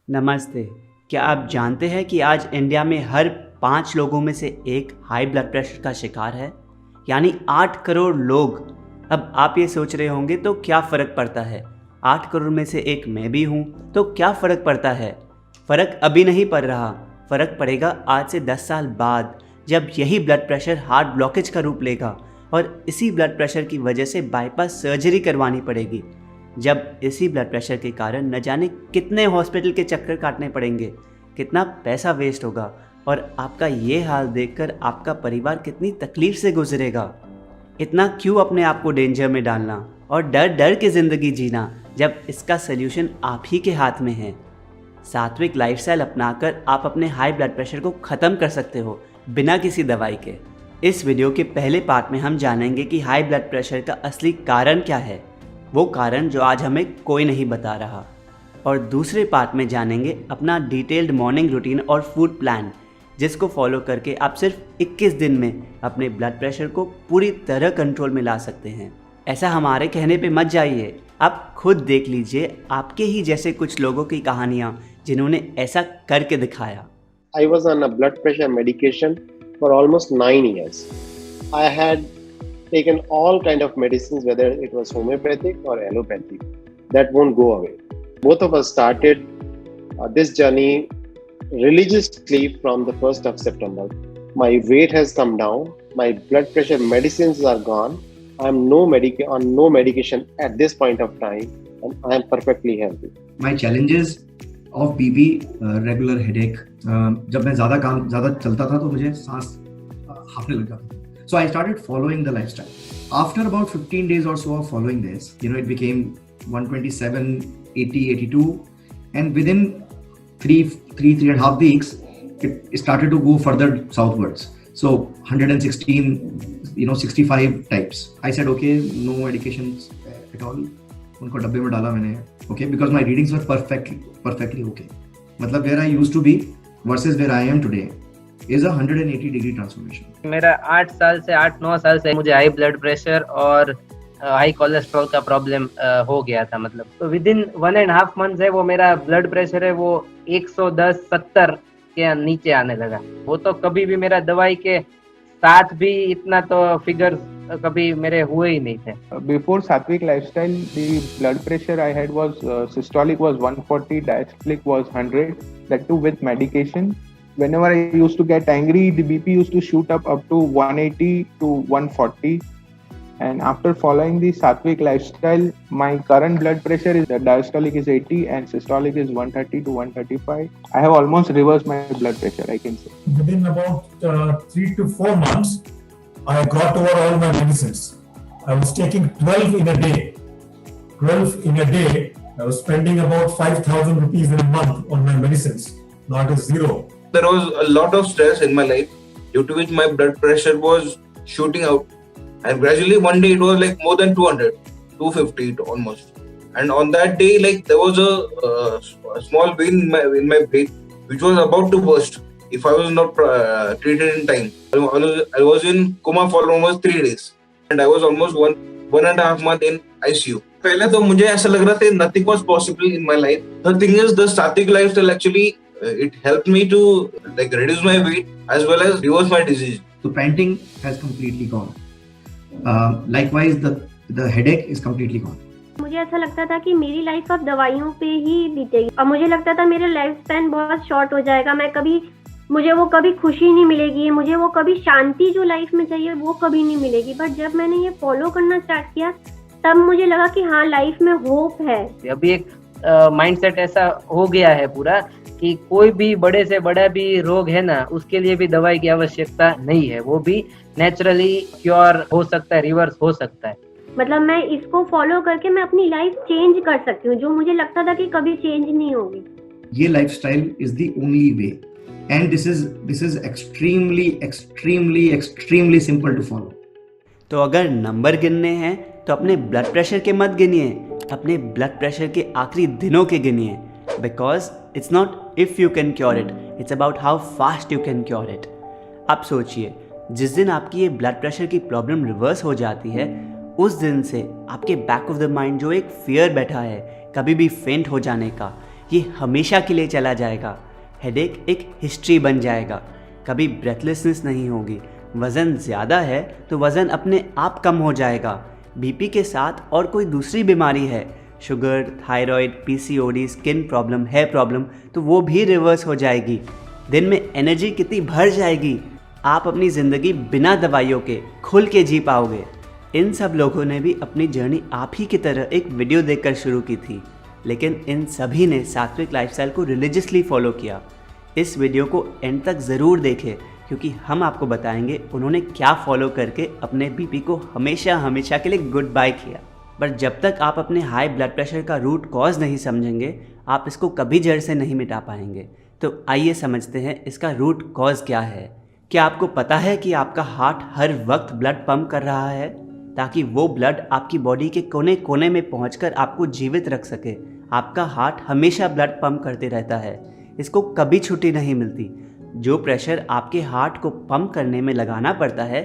नमस्ते। क्या आप जानते हैं कि आज इंडिया में हर 5 लोगों में से एक हाई ब्लड प्रेशर का शिकार है, यानी 8 करोड़ लोग। अब आप ये सोच रहे होंगे तो क्या फ़र्क पड़ता है, 8 करोड़ में से एक मैं भी हूँ, तो क्या फ़र्क पड़ता है? फ़र्क अभी नहीं पड़ रहा, फ़र्क पड़ेगा आज से 10 साल बाद, जब यही ब्लड प्रेशर हार्ट ब्लॉकेज का रूप लेगा और इसी ब्लड प्रेशर की वजह से बाईपास सर्जरी करवानी पड़ेगी। जब इसी ब्लड प्रेशर के कारण न जाने कितने हॉस्पिटल के चक्कर काटने पड़ेंगे, कितना पैसा वेस्ट होगा और आपका ये हाल देखकर आपका परिवार कितनी तकलीफ से गुजरेगा। इतना क्यों अपने आप को डेंजर में डालना और डर डर के ज़िंदगी जीना, जब इसका सल्यूशन आप ही के हाथ में है। सात्विक लाइफस्टाइल अपनाकर आप अपने हाई ब्लड प्रेशर को ख़त्म कर सकते हो बिना किसी दवाई के। इस वीडियो के पहले पार्ट में हम जानेंगे कि हाई ब्लड प्रेशर का असली कारण क्या है, वो कारण जो आज हमें कोई नहीं बता रहा। और दूसरे पार्ट में जानेंगे अपना डिटेल्ड मॉर्निंग रूटीन और फूड प्लान, जिसको फॉलो करके आप सिर्फ 21 दिन में अपने ब्लड प्रेशर को पूरी तरह कंट्रोल में ला सकते हैं। ऐसा हमारे कहने पे मत जाइए, आप खुद देख लीजिए आपके ही जैसे कुछ लोगों की कहानियाँ जिन्होंने ऐसा करके दिखाया। I was on a blood pressure medication for almost 9 years. I had taken all kind of medicines, whether it was homeopathic or allopathic, that won't go away. Both of us started this journey religiously from the 1st of September. My weight has come down. My blood pressure medicines are gone. I'm on no medication at this point of time, and I am perfectly healthy. My challenges of BP, regular headache. जब मैं ज़्यादा चलता था तो मुझे सांस हाफने लग जाता था. So I started following the lifestyle. After about 15 days or so of following this, it became 127, 80, 82, and within three and a half weeks, it started to go further southwards. So 116, 65 types. I said, okay, no medications at all. उनको डब्बे में डाला मैंने, okay, because my readings were perfectly okay. मतलब where I used to be versus where I am today is a 180 degree transformation. मेरा 8-9 साल से मुझे हाई ब्लड प्रेशर और हाई कोलेस्ट्रॉल का प्रॉब्लम हो गया था। मतलब तो विद इन 1.5 मंथ है वो मेरा ब्लड प्रेशर है वो 110-70 के नीचे आने लगा। वो तो कभी भी मेरा दवाई के साथ भी इतना तो फिगर्स कभी मेरे हुए ही नहीं थे। Before Sattvic lifestyle, the blood pressure I had was systolic was 140, diastolic was 100. That too with medication. Whenever I used to get angry, the BP used to shoot up to 180 to 140. And after following the Sattvic lifestyle, my current blood pressure is diastolic is 80 and systolic is 130 to 135. I have almost reversed my blood pressure, I can say. Within about 3 to 4 months, I got over all my medicines. I was taking 12 in a day. 12 in a day. I was spending about 5,000 rupees in a month on my medicines. Now it is zero. There was a lot of stress in my life, due to which my blood pressure was shooting out, and gradually one day it was like more than 200, 250 almost. And on that day, like there was a small vein in my brain which was about to burst if I was not treated in time. I was in coma for almost 3 days, and I was almost one and a half month in ICU. पहले तो मुझे ऐसा लग रहा था nothing was possible in my life. The thing is, the Sattvic lifestyle actually it helped me to like reduce my weight as well as reverse my disease. So panting has completely gone. Likewise, the headache is completely gone. मुझे ऐसा लगता था कि मेरी life अब दवाइयों पे ही बीतेगी और मुझे लगता था मेरा लाइफ स्पैन बहुत शॉर्ट हो जाएगा। मुझे वो कभी खुशी नहीं मिलेगी, मुझे वो कभी शांति जो लाइफ में चाहिए वो कभी नहीं मिलेगी। बट जब मैंने ये फॉलो करना स्टार्ट किया तब मुझे लगा कि हाँ, लाइफ में होप है। अभी एक माइंडसेट ऐसा हो गया है पूरा कि कोई भी बड़े से बड़ा भी रोग है ना, उसके लिए भी दवाई की आवश्यकता नहीं है, वो भी नेचुरली क्योर हो सकता है, रिवर्स हो सकता है। मतलब मैं इसको फॉलो करके मैं अपनी लाइफ चेंज कर सकती हूँ, जो मुझे लगता था कि कभी चेंज नहीं होगी। ये lifestyle is the only way, and this is extremely simple to follow. तो अगर नंबर गिनने हैं तो अपने ब्लड प्रेशर के मत गिनिए, अपने ब्लड प्रेशर के आखिरी दिनों के गिनिए। Because it's not if you can cure it, it's about how fast you can cure it. आप सोचिए, जिस दिन आपकी ये ब्लड प्रेशर की प्रॉब्लम रिवर्स हो जाती है, उस दिन से आपके बैक ऑफ द माइंड जो एक फियर बैठा है कभी भी फेंट हो जाने का, ये हमेशा के लिए चला जाएगा। हेडेक एक हिस्ट्री बन जाएगा, कभी ब्रेथलेसनेस नहीं होगी। वज़न ज़्यादा है तो वज़न अपने आप कम हो जाएगा। बीपी के साथ और कोई दूसरी बीमारी है, sugar, thyroid, PCOD, skin problem, hair problem, तो वो भी रिवर्स हो जाएगी। दिन में एनर्जी कितनी भर जाएगी, आप अपनी ज़िंदगी बिना दवाइयों के खुल के जी पाओगे। इन सब लोगों ने भी अपनी जर्नी आप ही की तरह एक वीडियो देखकर शुरू की थी, लेकिन इन सभी ने सात्विक लाइफस्टाइल को रिलीजियसली फॉलो किया। इस वीडियो को एंड तक ज़रूर देखें, क्योंकि हम आपको बताएंगे उन्होंने क्या फॉलो करके अपने बीपी को हमेशा हमेशा के लिए गुड बाय किया। पर जब तक आप अपने हाई ब्लड प्रेशर का रूट कॉज नहीं समझेंगे, आप इसको कभी जड़ से नहीं मिटा पाएंगे। तो आइए समझते हैं इसका रूट कॉज क्या है। क्या आपको पता है कि आपका हार्ट हर वक्त ब्लड पंप कर रहा है ताकि वो ब्लड आपकी बॉडी के कोने कोने में पहुंचकर आपको जीवित रख सके? आपका हार्ट हमेशा ब्लड पंप करते रहता है, इसको कभी छुट्टी नहीं मिलती। जो प्रेशर आपके हार्ट को पंप करने में लगाना पड़ता है,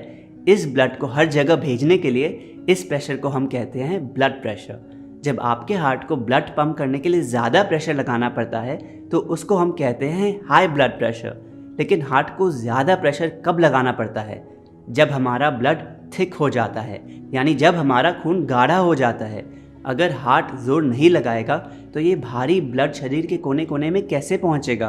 इस ब्लड को हर जगह भेजने के लिए, इस प्रेशर को हम कहते हैं ब्लड प्रेशर। जब आपके हार्ट को ब्लड पंप करने के लिए ज़्यादा प्रेशर लगाना पड़ता है तो उसको हम कहते हैं हाई ब्लड प्रेशर। लेकिन हार्ट को ज़्यादा प्रेशर कब लगाना पड़ता है? जब हमारा ब्लड थिक हो जाता है, यानी जब हमारा खून गाढ़ा हो जाता है। अगर हार्ट जोर नहीं लगाएगा तो ये भारी ब्लड शरीर के कोने कोने में कैसे पहुंचेगा?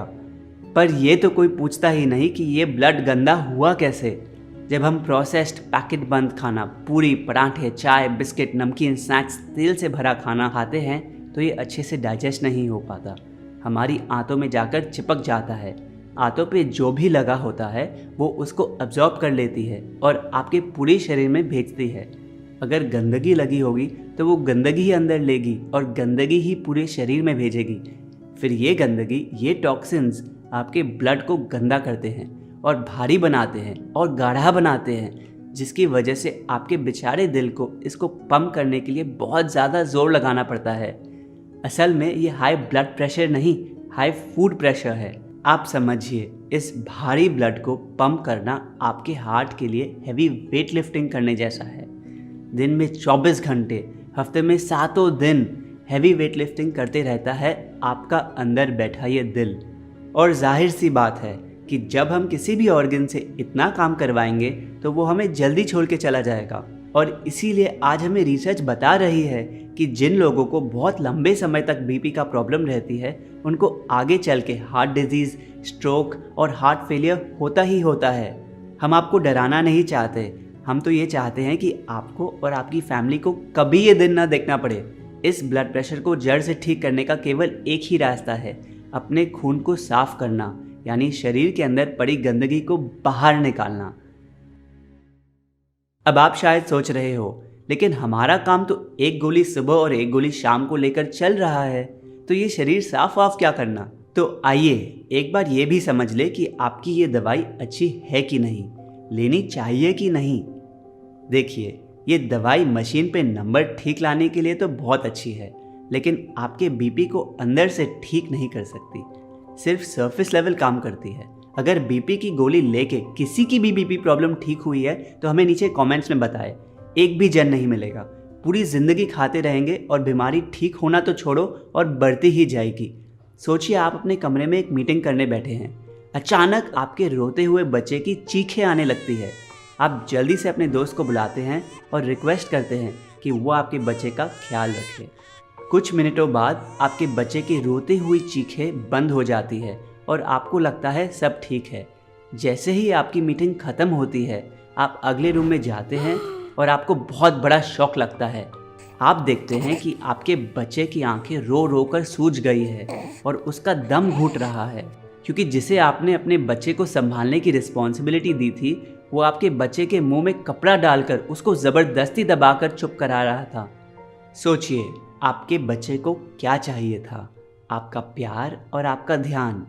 पर ये तो कोई पूछता ही नहीं कि ये ब्लड गंदा हुआ कैसे। जब हम प्रोसेस्ड पैकेट बंद खाना, पूरी, पराठे, चाय, बिस्किट, नमकीन, स्नैक्स, तेल से भरा खाना खाते हैं तो ये अच्छे से डाइजेस्ट नहीं हो पाता, हमारी आंतों में जाकर चिपक जाता है। आंतों पे जो भी लगा होता है वो उसको अब्जॉर्ब कर लेती है और आपके पूरे शरीर में भेजती है। अगर गंदगी लगी होगी तो वो गंदगी ही अंदर लेगी और गंदगी ही पूरे शरीर में भेजेगी। फिर ये गंदगी, ये टॉक्सिन्स आपके ब्लड को गंदा करते हैं और भारी बनाते हैं और गाढ़ा बनाते हैं, जिसकी वजह से आपके बेचारे दिल को इसको पंप करने के लिए बहुत ज़्यादा जोर लगाना पड़ता है। असल में ये हाई ब्लड प्रेशर नहीं, हाई फूड प्रेशर है। आप समझिए, इस भारी ब्लड को पंप करना आपके हार्ट के लिए हैवी वेट लिफ्टिंग करने जैसा है। दिन में 24 घंटे, हफ्ते में 7 दिन हैवी वेट लिफ्टिंग करते रहता है आपका अंदर बैठा ये दिल। और जाहिर सी बात है कि जब हम किसी भी ऑर्गन से इतना काम करवाएंगे तो वो हमें जल्दी छोड़ के चला जाएगा। और इसीलिए आज हमें रिसर्च बता रही है कि जिन लोगों को बहुत लंबे समय तक बीपी का प्रॉब्लम रहती है, उनको आगे चल के हार्ट डिजीज़, स्ट्रोक और हार्ट फेलियर होता ही होता है। हम आपको डराना नहीं चाहते, हम तो ये चाहते हैं कि आपको और आपकी फैमिली को कभी ये दिन ना देखना पड़े। इस ब्लड प्रेशर को जड़ से ठीक करने का केवल एक ही रास्ता है, अपने खून को साफ करना, यानी शरीर के अंदर पड़ी गंदगी को बाहर निकालना। अब आप शायद सोच रहे हो, लेकिन हमारा काम तो एक गोली सुबह और एक गोली शाम को लेकर चल रहा है, तो ये शरीर साफ वाफ क्या करना? तो आइए एक बार ये भी समझ ले कि आपकी ये दवाई अच्छी है कि नहीं, लेनी चाहिए कि नहीं। देखिए, ये दवाई मशीन पे नंबर ठीक लाने के लिए तो बहुत अच्छी है, लेकिन आपके बीपी को अंदर से ठीक नहीं कर सकती, सिर्फ सरफेस लेवल काम करती है। अगर बीपी की गोली लेके किसी की भी बीपी प्रॉब्लम ठीक हुई है तो हमें नीचे कमेंट्स में बताएं। एक भी जन नहीं मिलेगा, पूरी ज़िंदगी खाते रहेंगे और बीमारी ठीक होना तो छोड़ो और बढ़ती ही जाएगी। सोचिए, आप अपने कमरे में एक मीटिंग करने बैठे हैं, अचानक आपके रोते हुए बच्चे की चीखें आने लगती है। आप जल्दी से अपने दोस्त को बुलाते हैं और रिक्वेस्ट करते हैं कि वो आपके बच्चे का ख्याल रखे। कुछ मिनटों बाद आपके बच्चे की रोती हुई चीखें बंद हो जाती है और आपको लगता है सब ठीक है। जैसे ही आपकी मीटिंग ख़त्म होती है, आप अगले रूम में जाते हैं और आपको बहुत बड़ा शॉक लगता है। आप देखते हैं कि आपके बच्चे की आंखें रो रो कर सूज गई है और उसका दम घुट रहा है, क्योंकि जिसे आपने अपने बच्चे को संभालने की रिस्पॉन्सिबिलिटी दी थी, वो आपके बच्चे के मुंह में कपड़ा डालकर उसको ज़बरदस्ती दबाकर चुप करा रहा था। सोचिए, आपके बच्चे को क्या चाहिए था? आपका प्यार और आपका ध्यान।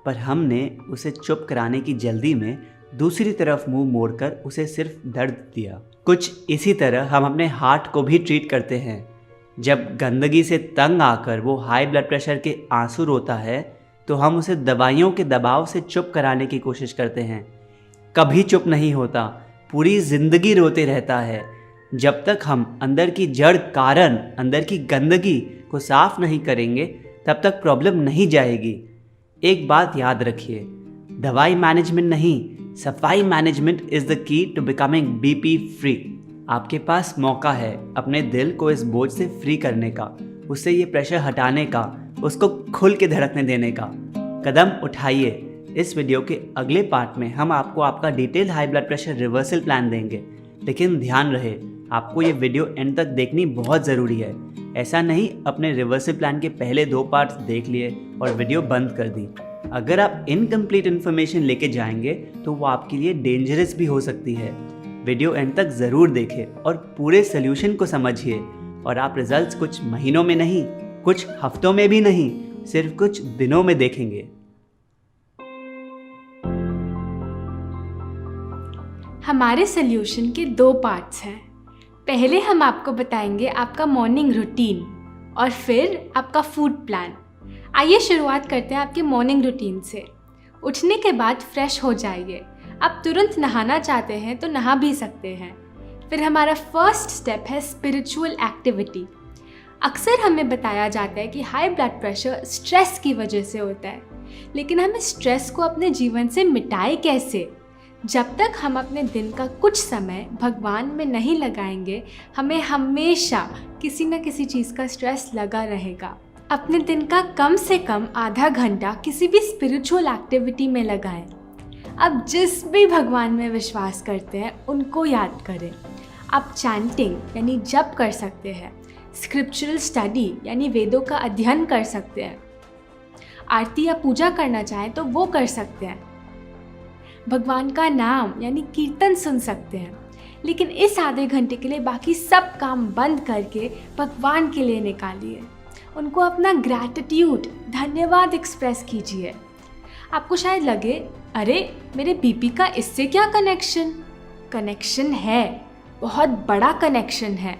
पर हमने उसे चुप कराने की जल्दी में दूसरी तरफ मुंह मोड़कर उसे सिर्फ दर्द दिया। कुछ इसी तरह हम अपने हार्ट को भी ट्रीट करते हैं। जब गंदगी से तंग आकर वो हाई ब्लड प्रेशर के आंसू रोता है तो हम उसे दवाइयों के दबाव से चुप कराने की कोशिश करते हैं। कभी चुप नहीं होता, पूरी ज़िंदगी रोते रहता है। जब तक हम अंदर की जड़ कारण, अंदर की गंदगी को साफ नहीं करेंगे, तब तक प्रॉब्लम नहीं जाएगी। एक बात याद रखिए, दवाई मैनेजमेंट नहीं, सफाई management is the key to becoming BP free. आपके पास मौका है अपने दिल को इस बोझ से फ्री करने का, उससे ये प्रेशर हटाने का, उसको खुल के धड़कने देने का। कदम उठाइए। इस वीडियो के अगले पार्ट में हम आपको आपका detail high blood pressure reversal plan देंगे, लेकिन ध्यान रहे आपको ये वीडियो एंड तक देखनी बहुत ज़रूरी है। ऐसा नहीं अपने रिवर्सल प्लान के पहले 2 पार्ट्स देख लिए और वीडियो बंद कर दी। अगर आप इनकम्प्लीट इन्फॉर्मेशन लेके जाएंगे तो वो आपके लिए डेंजरस भी हो सकती है। वीडियो एंड तक ज़रूर देखें और पूरे सोल्यूशन को समझिए, और आप रिजल्ट्स कुछ महीनों में नहीं, कुछ हफ्तों में भी नहीं, सिर्फ कुछ दिनों में देखेंगे। हमारे सोल्यूशन के 2 पार्ट्स हैं। पहले हम आपको बताएंगे आपका मॉर्निंग रूटीन और फिर आपका फूड प्लान। आइए शुरुआत करते हैं आपके मॉर्निंग रूटीन से। उठने के बाद फ्रेश हो जाइए। आप तुरंत नहाना चाहते हैं तो नहा भी सकते हैं। फिर हमारा फर्स्ट स्टेप है स्पिरिचुअल एक्टिविटी। अक्सर हमें बताया जाता है कि हाई ब्लड प्रेशर स्ट्रेस की वजह से होता है, लेकिन हम इस स्ट्रेस को अपने जीवन से मिटाए कैसे? जब तक हम अपने दिन का कुछ समय भगवान में नहीं लगाएंगे, हमें हमेशा किसी न किसी चीज़ का स्ट्रेस लगा रहेगा। अपने दिन का कम से कम आधा घंटा किसी भी स्पिरिचुअल एक्टिविटी में लगाएं। अब जिस भी भगवान में विश्वास करते हैं उनको याद करें। आप चैंटिंग यानी जप कर सकते हैं, स्क्रिप्चुरल स्टडी यानी वेदों का अध्ययन कर सकते हैं, आरती या पूजा करना चाहें तो वो कर सकते हैं, भगवान का नाम यानी कीर्तन सुन सकते हैं। लेकिन इस आधे घंटे के लिए बाकी सब काम बंद करके भगवान के लिए निकालिए। उनको अपना ग्रैटिट्यूड, धन्यवाद एक्सप्रेस कीजिए। आपको शायद लगे, अरे मेरे बीपी का इससे क्या कनेक्शन है, बहुत बड़ा कनेक्शन है।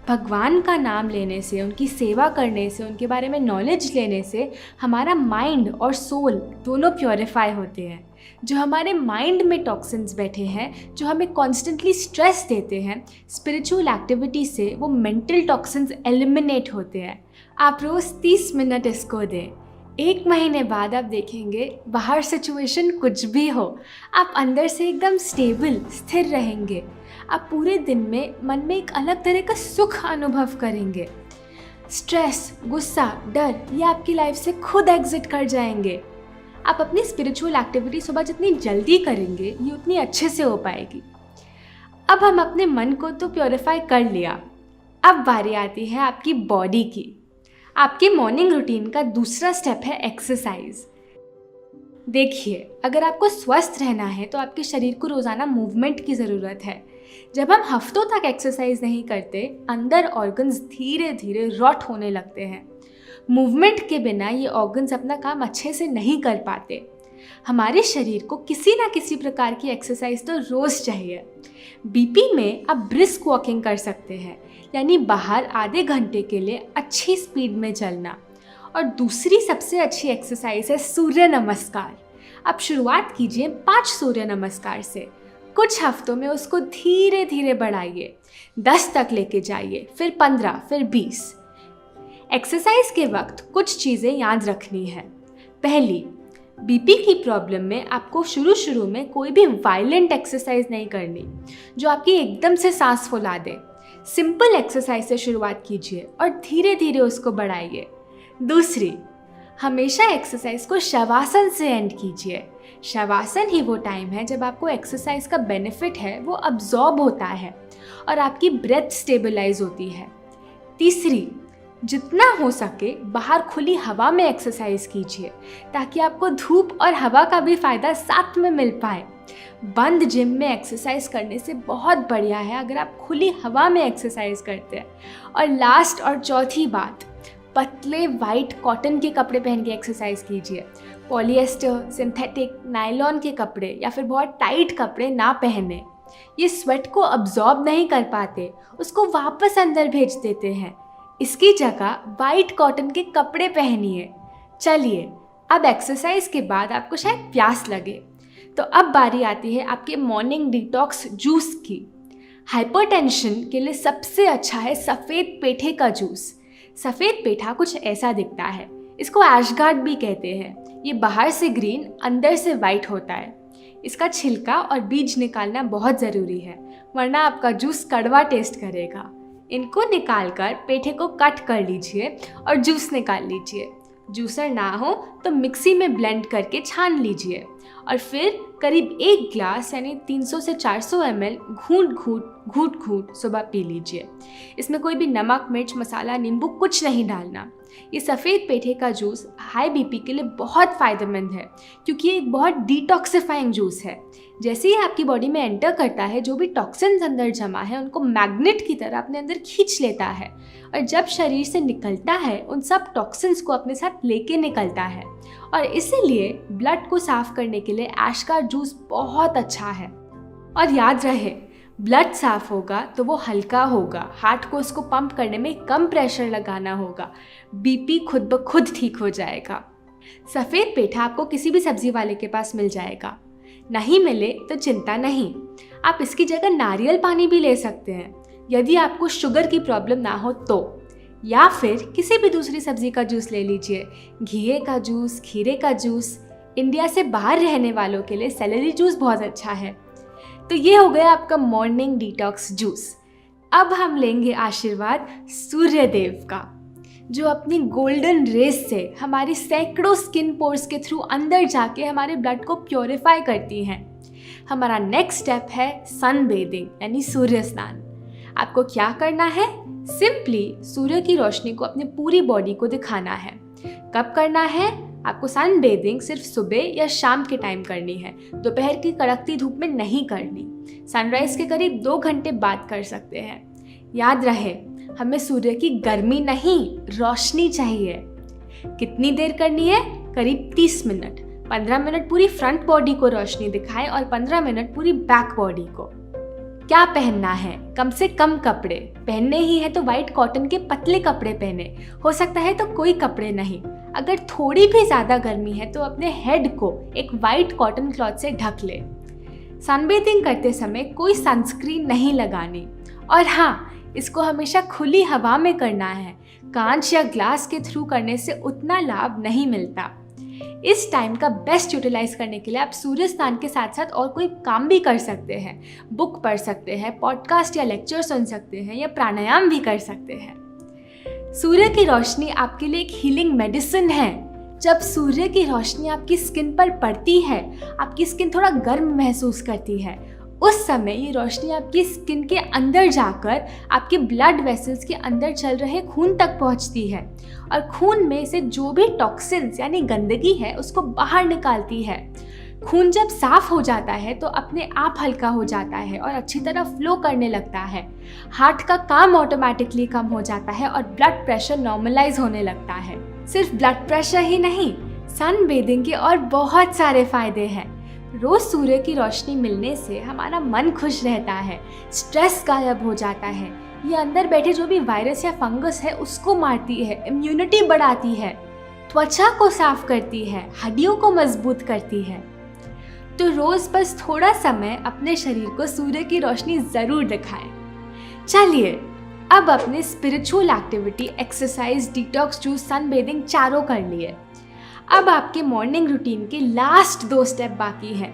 भगवान का नाम लेने से, उनकी सेवा करने से, उनके बारे में नॉलेज लेने से हमारा माइंड और सोल दोनों प्योरीफाई होते हैं। जो हमारे माइंड में टॉक्सिन्स बैठे हैं, जो हमें कॉन्स्टेंटली स्ट्रेस देते हैं, स्पिरिचुअल एक्टिविटी से वो मेंटल टॉक्सिन्स एलिमिनेट होते हैं। आप रोज़ 30 मिनट इसको दें। 1 महीने बाद आप देखेंगे बाहर सिचुएशन कुछ भी हो, आप अंदर से एकदम स्टेबल, स्थिर रहेंगे। आप पूरे दिन में मन में एक अलग तरह का सुख अनुभव करेंगे। स्ट्रेस, गुस्सा, डर ये आपकी लाइफ से खुद एग्जिट कर जाएंगे। आप अपनी स्पिरिचुअल एक्टिविटी सुबह जितनी जल्दी करेंगे ये उतनी अच्छे से हो पाएगी। अब हम अपने मन को तो प्योरीफाई कर लिया, अब बारी आती है आपकी बॉडी की। आपके मॉर्निंग रूटीन का दूसरा स्टेप है एक्सरसाइज। देखिए, अगर आपको स्वस्थ रहना है तो आपके शरीर को रोज़ाना मूवमेंट की ज़रूरत है। जब हम हफ्तों तक एक्सरसाइज नहीं करते, अंदर ऑर्गन्स धीरे धीरे रॉट होने लगते हैं। मूवमेंट के बिना ये ऑर्गन्स अपना काम अच्छे से नहीं कर पाते। हमारे शरीर को किसी ना किसी प्रकार की एक्सरसाइज तो रोज़ चाहिए। बीपी में आप ब्रिस्क वॉकिंग कर सकते हैं, यानी बाहर आधे घंटे के लिए अच्छी स्पीड में चलना। और दूसरी सबसे अच्छी एक्सरसाइज है सूर्य नमस्कार। आप शुरुआत कीजिए 5 सूर्य नमस्कार से। कुछ हफ्तों में उसको धीरे धीरे बढ़ाइए, 10 तक लेके जाइए, फिर 15, फिर 20। एक्सरसाइज के वक्त कुछ चीज़ें याद रखनी है। पहली, बीपी की प्रॉब्लम में आपको शुरू में कोई भी वायलेंट एक्सरसाइज नहीं करनी जो आपकी एकदम से सांस फुला दे। सिंपल एक्सरसाइज से शुरुआत कीजिए और धीरे धीरे उसको बढ़ाइए। दूसरी, हमेशा एक्सरसाइज को शवासन से एंड कीजिए। शवासन ही वो टाइम है जब आपको एक्सरसाइज का बेनिफिट है वो अब्जॉर्ब होता है और आपकी ब्रेथ स्टेबलाइज होती है। तीसरी, जितना हो सके बाहर खुली हवा में एक्सरसाइज कीजिए ताकि आपको धूप और हवा का भी फ़ायदा साथ में मिल पाए। बंद जिम में एक्सरसाइज करने से बहुत बढ़िया है अगर आप खुली हवा में एक्सरसाइज करते हैं। और लास्ट और चौथी बात, पतले वाइट कॉटन के कपड़े पहन के एक्सरसाइज कीजिए। पॉलिएस्टर, सिंथेटिक, नायलॉन के कपड़े या फिर बहुत टाइट कपड़े ना पहने। ये स्वेट को अब्जॉर्ब नहीं कर पाते, उसको वापस अंदर भेज देते हैं। इसकी जगह वाइट कॉटन के कपड़े पहनिए। चलिए, अब एक्सरसाइज के बाद आपको शायद प्यास लगे, तो अब बारी आती है आपके मॉर्निंग डिटॉक्स जूस की। हाइपरटेंशन के लिए सबसे अच्छा है सफ़ेद पेठे का जूस। सफ़ेद पेठा कुछ ऐसा दिखता है। इसको एशगार्ड भी कहते हैं। ये बाहर से ग्रीन अंदर से वाइट होता है। इसका छिलका और बीज निकालना बहुत ज़रूरी है, वरना आपका जूस कड़वा टेस्ट करेगा। इनको निकालकर पेठे को कट कर लीजिए और जूस निकाल लीजिए। जूसर ना हो तो मिक्सी में ब्लेंड करके छान लीजिए और फिर करीब 1 ग्लास यानी 300 से 400 ml घूट घूट सुबह पी लीजिए। इसमें कोई भी नमक, मिर्च, मसाला, नींबू कुछ नहीं डालना। ये सफ़ेद पेठे का जूस हाई बीपी के लिए बहुत फ़ायदेमंद है, क्योंकि ये एक बहुत डिटॉक्सिफाइंग जूस है। जैसे ही आपकी बॉडी में एंटर करता है, जो भी टॉक्सिन्स अंदर जमा है उनको मैग्नेट की तरह अपने अंदर खींच लेता है, और जब शरीर से निकलता है उन सब टॉक्सिन्स को अपने साथ लेके निकलता है। और इसीलिए ब्लड को साफ करने के लिए ऐश का जूस बहुत अच्छा है। और याद रहे, ब्लड साफ होगा तो वो हल्का होगा, हार्ट को उसको पंप करने में कम प्रेशर लगाना होगा, बीपी खुद ब खुद ठीक हो जाएगा। सफ़ेद पेठा आपको किसी भी सब्जी वाले के पास मिल जाएगा। नहीं मिले तो चिंता नहीं, आप इसकी जगह नारियल पानी भी ले सकते हैं यदि आपको शुगर की प्रॉब्लम ना हो तो, या फिर किसी भी दूसरी सब्जी का जूस ले लीजिए, घिए का जूस, खीरे का जूस। इंडिया से बाहर रहने वालों के लिए सेलेरी जूस बहुत अच्छा है। तो ये हो गया आपका मॉर्निंग डिटॉक्स जूस। अब हम लेंगे आशीर्वाद सूर्य देव का, जो अपनी गोल्डन रेस से हमारी सैकड़ों स्किन पोर्स के थ्रू अंदर जाके हमारे ब्लड को प्योरीफाई करती हैं। हमारा नेक्स्ट स्टेप है सन बेदिंग यानी सूर्य स्नान। आपको क्या करना है? सिंपली सूर्य की रोशनी को अपनी पूरी बॉडी को दिखाना है। कब करना है? आपको सन बेदिंग सिर्फ सुबह या शाम के टाइम करनी है, दोपहर की कड़कती धूप में नहीं करनी। सनराइज के करीब 2 घंटे बाद कर सकते हैं। याद रहे, हमें सूर्य की गर्मी नहीं, रोशनी चाहिए। कितनी देर करनी है? करीब 30 मिनट। 15 मिनट पूरी फ्रंट बॉडी को रोशनी दिखाएं और 15 मिनट पूरी बैक बॉडी को। क्या पहनना है? कम से कम कपड़े पहनने ही है तो वाइट कॉटन के पतले कपड़े पहने, हो सकता है तो कोई कपड़े नहीं। अगर थोड़ी भी ज़्यादा गर्मी है तो अपने हेड को एक वाइट कॉटन क्लॉथ से ढक ले। सनबेथिंग करते समय कोई सनस्क्रीन नहीं लगानी, और हाँ, इसको हमेशा खुली हवा में करना है। कांच या ग्लास के थ्रू करने से उतना लाभ नहीं मिलता। इस टाइम का बेस्ट यूटिलाइज करने के लिए आप सूर्य स्नान के साथ साथ और कोई काम भी कर सकते हैं। बुक पढ़ सकते हैं, पॉडकास्ट या लेक्चर सुन सकते हैं, या प्राणायाम भी कर सकते हैं। सूर्य की रोशनी आपके लिए एक हीलिंग मेडिसिन है। जब सूर्य की रोशनी आपकी स्किन पर पड़ती है, आपकी स्किन थोड़ा गर्म महसूस करती है। उस समय ये रोशनी आपकी स्किन के अंदर जाकर आपके ब्लड वेसल्स के अंदर चल रहे खून तक पहुंचती है, और खून में से जो भी टॉक्सिन्स यानी गंदगी है उसको बाहर निकालती है। खून जब साफ हो जाता है तो अपने आप हल्का हो जाता है और अच्छी तरह फ्लो करने लगता है। हार्ट का काम ऑटोमेटिकली कम हो जाता है और ब्लड प्रेशर नॉर्मलाइज होने लगता है। सिर्फ ब्लड प्रेशर ही नहीं, सन बेदिंग के और बहुत सारे फायदे हैं। रोज सूर्य की रोशनी मिलने से हमारा मन खुश रहता है, स्ट्रेस गायब हो जाता है। ये अंदर बैठे जो भी वायरस या फंगस है उसको मारती है, इम्यूनिटी बढ़ाती है, त्वचा को साफ करती है, हड्डियों को मजबूत करती है। तो रोज बस थोड़ा समय अपने शरीर को सूर्य की रोशनी जरूर दिखाएं। चलिए अब अपने spiritual activity, exercise, detox, juice, sun bathing चारों कर लिए। अब आपके मॉर्निंग रूटीन के लास्ट 2 स्टेप बाकी हैं।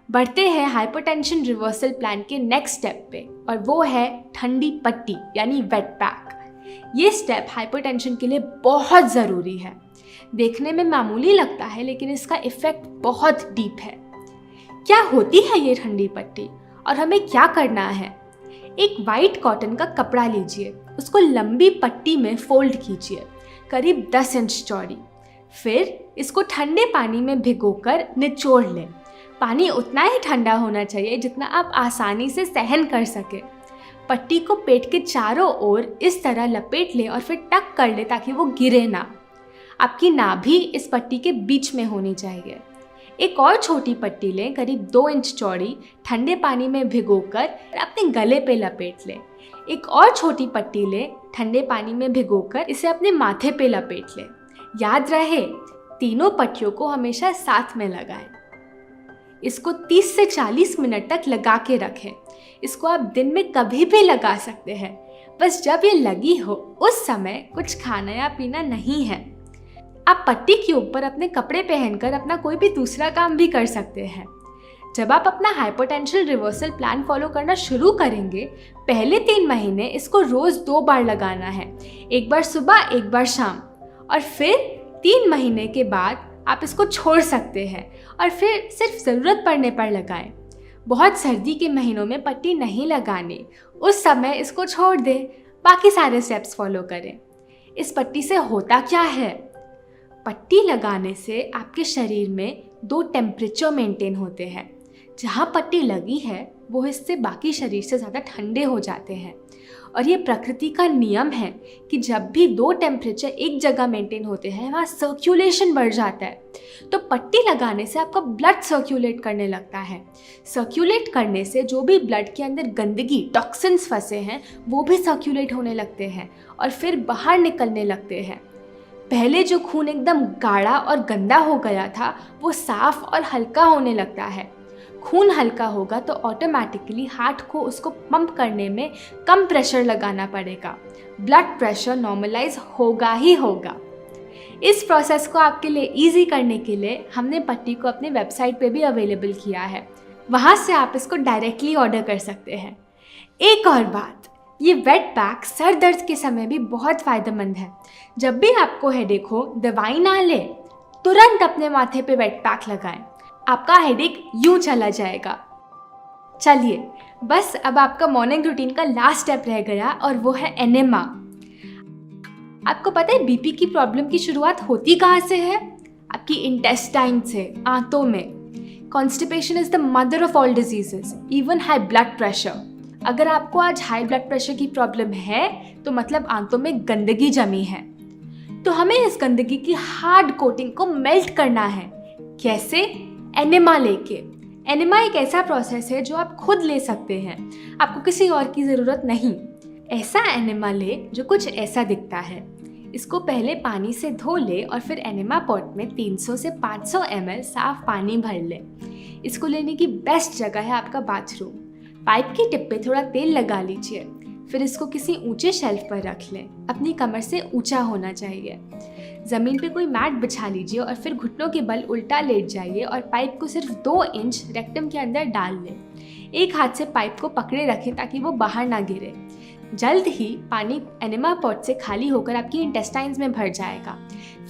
बढ़ते हैं हाइपरटेंशन रिवर्सल प्लान के नेक्स्ट स्टेप पे, और वो है ठंडी पट्टी यानी वेट पैक। ये स्टेप हाइपरटेंशन के लिए बहुत ज़रूरी है। देखने में मामूली लगता है लेकिन इसका इफ़ेक्ट बहुत डीप है। क्या होती है ये ठंडी पट्टी और हमें क्या करना है? एक वाइट कॉटन का कपड़ा लीजिए, उसको लंबी पट्टी में फोल्ड कीजिए, करीब 10 इंच चौड़ी। फिर इसको ठंडे पानी में भिगोकर निचोड़ लें। पानी उतना ही ठंडा होना चाहिए जितना आप आसानी से सहन कर सके। पट्टी को पेट के चारों ओर इस तरह लपेट लें और फिर टक कर लें ताकि वो गिरे ना। आपकी नाभि इस पट्टी के बीच में होनी चाहिए। एक और छोटी पट्टी लें, करीब 2 इंच चौड़ी, ठंडे पानी में भिगोकर अपने गले पे लपेट लें। एक और छोटी पट्टी लें, ठंडे पानी में भिगोकर इसे अपने माथे पे लपेट लें। याद रहे, तीनों पट्टियों को हमेशा साथ में लगाएं। इसको 30 से 40 मिनट तक लगा के रखें। इसको आप दिन में कभी भी लगा सकते हैं, बस जब ये लगी हो उस समय कुछ खाना या पीना नहीं है। आप पट्टी के ऊपर अपने कपड़े पहनकर अपना कोई भी दूसरा काम भी कर सकते हैं। जब आप अपना हाइपोटेंशियल रिवर्सल प्लान फॉलो करना शुरू करेंगे, पहले 3 महीने इसको रोज़ 2 बार लगाना है, एक बार सुबह एक बार शाम, और फिर 3 महीने के बाद आप इसको छोड़ सकते हैं और फिर सिर्फ ज़रूरत पड़ने पर लगाएं। बहुत सर्दी के महीनों में पट्टी नहीं लगानी, उस समय इसको छोड़ दें, बाकी सारे स्टेप्स फॉलो करें। इस पट्टी से होता क्या है? पट्टी लगाने से आपके शरीर में 2 टेम्परेचर मेंटेन होते हैं। जहाँ पट्टी लगी है वो हिस्से बाकी शरीर से ज़्यादा ठंडे हो जाते हैं, और ये प्रकृति का नियम है कि जब भी 2 टेम्परेचर एक जगह मेंटेन होते हैं वहाँ सर्कुलेशन बढ़ जाता है। तो पट्टी लगाने से आपका ब्लड सर्कुलेट करने लगता है। सर्कुलेट करने से जो भी ब्लड के अंदर गंदगी, टॉक्सिन्स फंसे हैं, वो भी सर्कुलेट होने लगते हैं और फिर बाहर निकलने लगते हैं। पहले जो खून एकदम गाढ़ा और गंदा हो गया था वो साफ और हल्का होने लगता है। खून हल्का होगा तो ऑटोमेटिकली हार्ट को उसको पंप करने में कम प्रेशर लगाना पड़ेगा, ब्लड प्रेशर नॉर्मलाइज होगा ही होगा। इस प्रोसेस को आपके लिए इजी करने के लिए हमने पट्टी को अपने वेबसाइट पे भी अवेलेबल किया है, वहाँ से आप इसको डायरेक्टली ऑर्डर कर सकते हैं। एक और बात, ये वेट पैक सर दर्द के समय भी बहुत फ़ायदेमंद है। जब भी आपको हेडेक हो, दवाई ना ले, तुरंत अपने माथे पे वेट पैक लगाएं, आपका हेडेक यूं चला जाएगा। चलिए, बस अब आपका मॉर्निंग रूटीन का लास्ट स्टेप रह गया और वो है एनेमा। आपको पता है बीपी की प्रॉब्लम की शुरुआत होती कहाँ से है? आपकी इंटेस्टाइन से, आंतों में। Constipation is the mother of all diseases, even high blood pressure. अगर आपको आज हाई ब्लड प्रेशर की प्रॉब्लम है तो मतलब आंतों में गंदगी जमी है। तो हमें इस गंदगी की हार्ड कोटिंग को मेल्ट करना है। कैसे? एनेमा लेके। एनेमा एक ऐसा प्रोसेस है जो आप खुद ले सकते हैं, आपको किसी और की ज़रूरत नहीं। ऐसा एनेमा ले जो कुछ ऐसा दिखता है। इसको पहले पानी से धो ले और फिर एनेमा पॉट में 300 से 500 ml साफ पानी भर ले। इसको लेने की बेस्ट जगह है आपका बाथरूम। पाइप की टिप पे थोड़ा तेल लगा लीजिए, फिर इसको किसी ऊंचे शेल्फ पर रख लें। अपनी कमर से ऊंचा होना चाहिए। ज़मीन पे कोई मैट बिछा लीजिए और फिर घुटनों के बल उल्टा लेट जाइए और पाइप को सिर्फ 2 इंच रेक्टम के अंदर डाल लें। एक हाथ से पाइप को पकड़े रखें ताकि वो बाहर ना गिरे। जल्द ही पानी एनेमा पॉट से खाली होकर आपकी इंटेस्टाइन्स में भर जाएगा।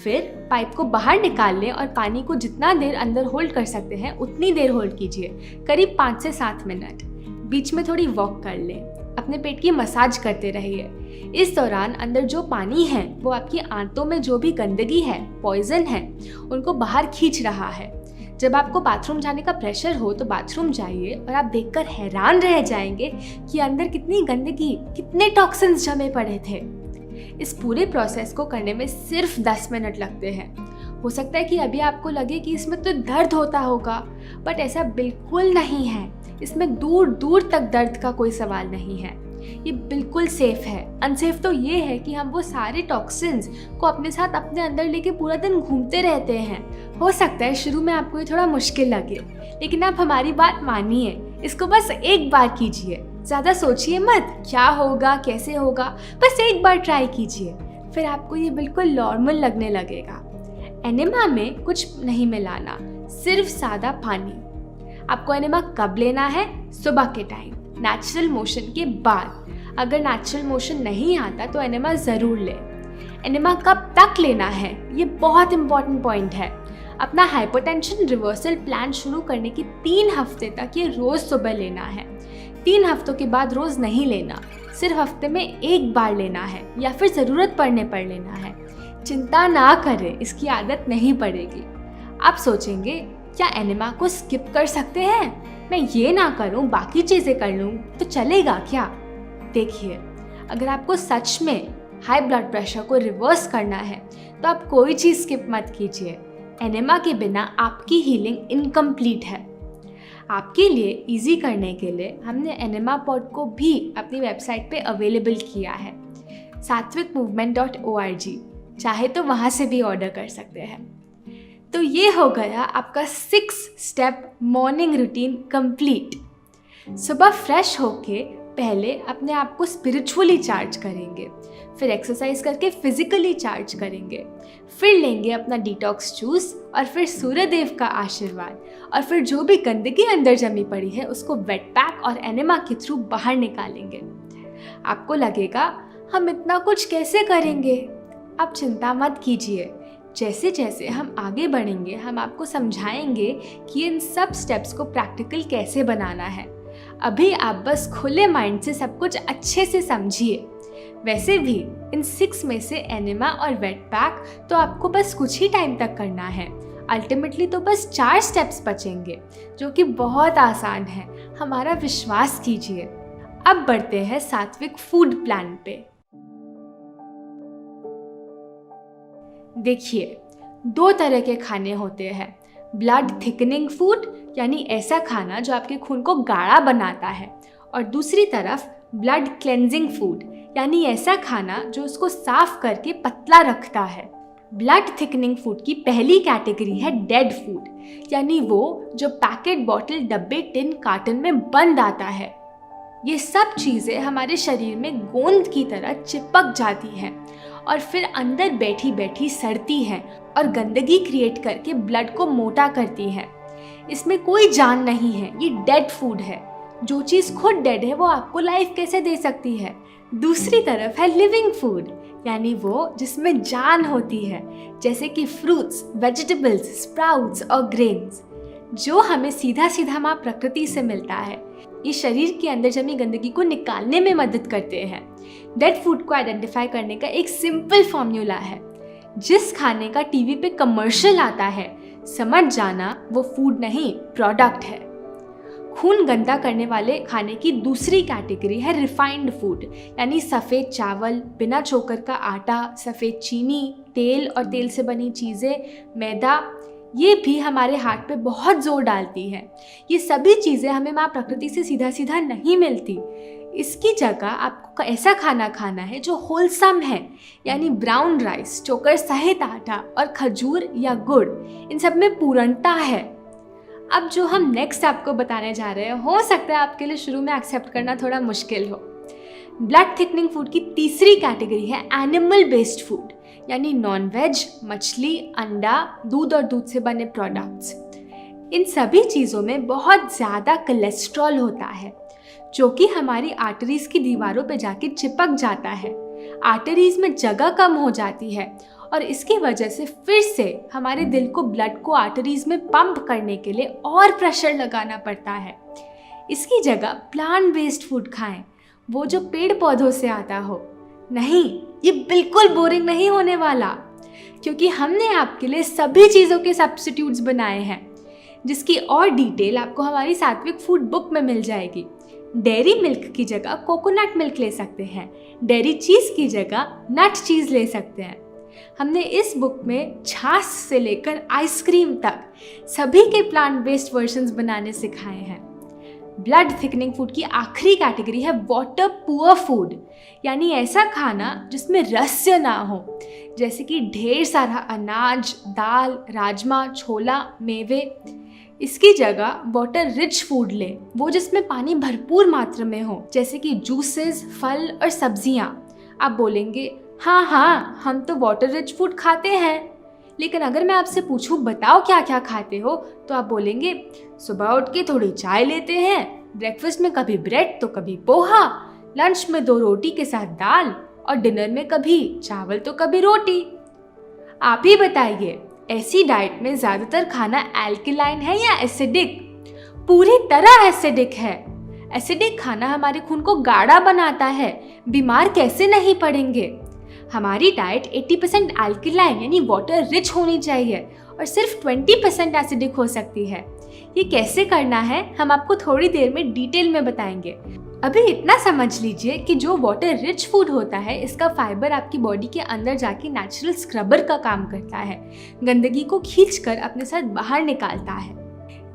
फिर पाइप को बाहर निकाल लें और पानी को जितना देर अंदर होल्ड कर सकते हैं उतनी देर होल्ड कीजिए, करीब 5 से 7 मिनट। बीच में थोड़ी वॉक कर लें, अपने पेट की मसाज करते रहिए। इस दौरान अंदर जो पानी है वो आपकी आंतों में जो भी गंदगी है, पॉइजन है, उनको बाहर खींच रहा है। जब आपको बाथरूम जाने का प्रेशर हो तो बाथरूम जाइए और आप देखकर हैरान रह जाएंगे कि अंदर कितनी गंदगी, कितने टॉक्सिन्स जमे पड़े थे। इस पूरे प्रोसेस को करने में सिर्फ 10 मिनट लगते हैं। हो सकता है कि अभी आपको लगे कि इसमें तो दर्द होता होगा, बट ऐसा बिल्कुल नहीं है। इसमें दूर दूर तक दर्द का कोई सवाल नहीं है। ये बिल्कुल सेफ है। अनसेफ तो ये है कि हम वो सारे टॉक्सिन्स को अपने साथ अपने अंदर लेके पूरा दिन घूमते रहते हैं। हो सकता है शुरू में आपको ये थोड़ा मुश्किल लगे, लेकिन आप हमारी बात मानिए, इसको बस एक बार कीजिए। ज़्यादा सोचिए मत क्या होगा कैसे होगा, बस एक बार ट्राई कीजिए, फिर आपको ये बिल्कुल नॉर्मल लगने लगेगा। एनेमा में कुछ नहीं मिलाना, सिर्फ सादा पानी। आपको एनेमा कब लेना है? सुबह के टाइम, नेचुरल मोशन के बाद। अगर नेचुरल मोशन नहीं आता तो एनेमा ज़रूर लें। एनेमा कब तक लेना है, ये बहुत इंपॉर्टेंट पॉइंट है। अपना हाइपोटेंशन रिवर्सल प्लान शुरू करने के 3 हफ्ते तक ये रोज़ सुबह लेना है। 3 हफ्तों के बाद रोज़ नहीं लेना, सिर्फ हफ्ते में एक बार लेना है या फिर ज़रूरत पड़ने पर लेना है। चिंता ना करें, इसकी आदत नहीं पड़ेगी। आप सोचेंगे क्या एनेमा को स्किप कर सकते हैं? मैं ये ना करूं बाकी चीज़ें कर लूं तो चलेगा क्या? देखिए, अगर आपको सच में हाई ब्लड प्रेशर को रिवर्स करना है तो आप कोई चीज़ स्किप मत कीजिए। एनेमा के बिना आपकी हीलिंग इनकम्प्लीट है। आपके लिए इजी करने के लिए हमने एनेमा पॉट को भी अपनी वेबसाइट पे अवेलेबल किया है, sattvikmovement.org। चाहे तो वहाँ से भी ऑर्डर कर सकते हैं। तो ये हो गया आपका 6 स्टेप मॉर्निंग रूटीन कंप्लीट। सुबह फ्रेश होके पहले अपने आप को स्पिरिचुअली चार्ज करेंगे, फिर एक्सरसाइज करके फिजिकली चार्ज करेंगे, फिर लेंगे अपना डिटॉक्स जूस और फिर सूर्यदेव का आशीर्वाद, और फिर जो भी गंदगी अंदर जमी पड़ी है उसको वेट पैक और एनेमा के थ्रू बाहर निकालेंगे। आपको लगेगा हम इतना कुछ कैसे करेंगे? आप चिंता मत कीजिए, जैसे जैसे हम आगे बढ़ेंगे हम आपको समझाएंगे कि इन सब स्टेप्स को प्रैक्टिकल कैसे बनाना है। अभी आप बस खुले माइंड से सब कुछ अच्छे से समझिए। वैसे भी इन 6 में से एनेमा और वेट पैक तो आपको बस कुछ ही टाइम तक करना है। अल्टीमेटली तो बस 4 स्टेप्स बचेंगे जो कि बहुत आसान है, हमारा विश्वास कीजिए। अब बढ़ते हैं सात्विक फूड प्लान पे। देखिए, 2 तरह के खाने होते हैं, ब्लड थिकनिंग फूड यानी ऐसा खाना जो आपके खून को गाढ़ा बनाता है, और दूसरी तरफ ब्लड क्लेंजिंग फूड यानी ऐसा खाना जो उसको साफ करके पतला रखता है। ब्लड थिकनिंग फूड की पहली कैटेगरी है डेड फूड, यानी वो जो पैकेट, बॉटल, डब्बे, टिन, कार्टन में बंद आता है। ये सब चीज़ें हमारे शरीर में गोंद की तरह चिपक जाती हैं और फिर अंदर बैठी बैठी सड़ती हैं और गंदगी क्रिएट करके ब्लड को मोटा करती हैं। इसमें कोई जान नहीं है, ये डेड फूड है। जो चीज़ खुद डेड है वो आपको लाइफ कैसे दे सकती है? दूसरी तरफ है लिविंग फूड, यानी वो जिसमें जान होती है, जैसे कि फ्रूट्स, वेजिटेबल्स, स्प्राउट्स और ग्रेन्स, जो हमें सीधा सीधा माँ प्रकृति से मिलता है। ये शरीर के अंदर जमी गंदगी को निकालने में मदद करते हैं। डेड फूड को आइडेंटिफाई करने का एक सिंपल फॉर्मूला है। जिस खाने का टीवी पे कमर्शियल आता है, समझ जाना वो फूड नहीं, प्रोडक्ट है। खून गंदा करने वाले खाने की दूसरी कैटेगरी है रिफाइंड फूड, यानी सफ़ेद चावल, बिना चोकर का आटा, सफ़ेद चीनी, तेल और तेल से बनी चीज़ें, मैदा, ये भी हमारे हार्ट पे बहुत जोर डालती हैं। ये सभी चीज़ें हमें माँ प्रकृति से सीधा सीधा नहीं मिलती। इसकी जगह आपको ऐसा खाना खाना है जो होलसम है, यानी ब्राउन राइस, चोकर सहित आटा और खजूर या गुड़, इन सब में पूर्णता है। अब जो हम नेक्स्ट आपको बताने जा रहे हैं, हो सकता है आपके लिए शुरू में एक्सेप्ट करना थोड़ा मुश्किल हो। ब्लड थिकनिंग फूड की तीसरी कैटेगरी है एनिमल बेस्ड फूड, यानी नॉन वेज, मछली, अंडा, दूध और दूध से बने प्रोडक्ट्स। इन सभी चीज़ों में बहुत ज़्यादा कोलेस्ट्रॉल होता है, जो कि हमारी आर्टरीज की दीवारों पे जाके चिपक जाता है। आर्टरीज में जगह कम हो जाती है और इसकी वजह से फिर से हमारे दिल को ब्लड को आर्टरीज में पंप करने के लिए और प्रेशर लगाना पड़ता है। इसकी जगह प्लांट बेस्ड फूड खाएं, वो जो पेड़ पौधों से आता हो। नहीं, ये बिल्कुल बोरिंग नहीं होने वाला, क्योंकि हमने आपके लिए सभी चीज़ों के सब्स्टिट्यूट्स बनाए हैं, जिसकी और डिटेल आपको हमारी सात्विक फूड बुक में मिल जाएगी। डेयरी मिल्क की जगह कोकोनट मिल्क ले सकते हैं, डेयरी चीज़ की जगह नट चीज़ ले सकते हैं। हमने इस बुक में छाछ से लेकर आइसक्रीम तक सभी के प्लांट बेस्ड वर्जन्स बनाने सिखाए हैं। ब्लड थिकनिंग फूड की आखिरी कैटेगरी है वाटर पुअर फूड, यानी ऐसा खाना जिसमें रस्य ना हो, जैसे कि ढेर सारा अनाज, दाल, राजमा, छोला, मेवे। इसकी जगह वाटर रिच फूड ले, वो जिसमें पानी भरपूर मात्रा में हो, जैसे कि जूसेस, फल और सब्जियां। आप बोलेंगे हाँ, हम तो वाटर रिच फूड खाते हैं, लेकिन अगर मैं आपसे पूछूं बताओ क्या क्या खाते हो, तो आप बोलेंगे सुबह उठ के थोड़ी चाय लेते हैं, ब्रेकफास्ट में कभी ब्रेड तो कभी पोहा, लंच में 2 रोटी के साथ दाल और डिनर में कभी चावल तो कभी रोटी। आप ही बताइए, ऐसी डाइट में ज़्यादातर खाना एल्कलाइन है या एसिडिक? पूरी तरह एसिडिक है। एसिडिक खाना हमारे खून को गाढ़ा बनाता है, बीमार कैसे नहीं पड़ेंगे। हमारी डाइट 80% एल्कलाइन यानी वाटर रिच होनी चाहिए और सिर्फ 20% एसिडिक हो सकती है। ये कैसे करना है हम आपको थोड़ी देर में डिटेल में बताएंगे। अभी इतना समझ लीजिए कि जो वाटर रिच फूड होता है, इसका फाइबर आपकी बॉडी के अंदर जाके नेचुरल स्क्रबर का काम करता है, गंदगी को खींचकर अपने साथ बाहर निकालता है।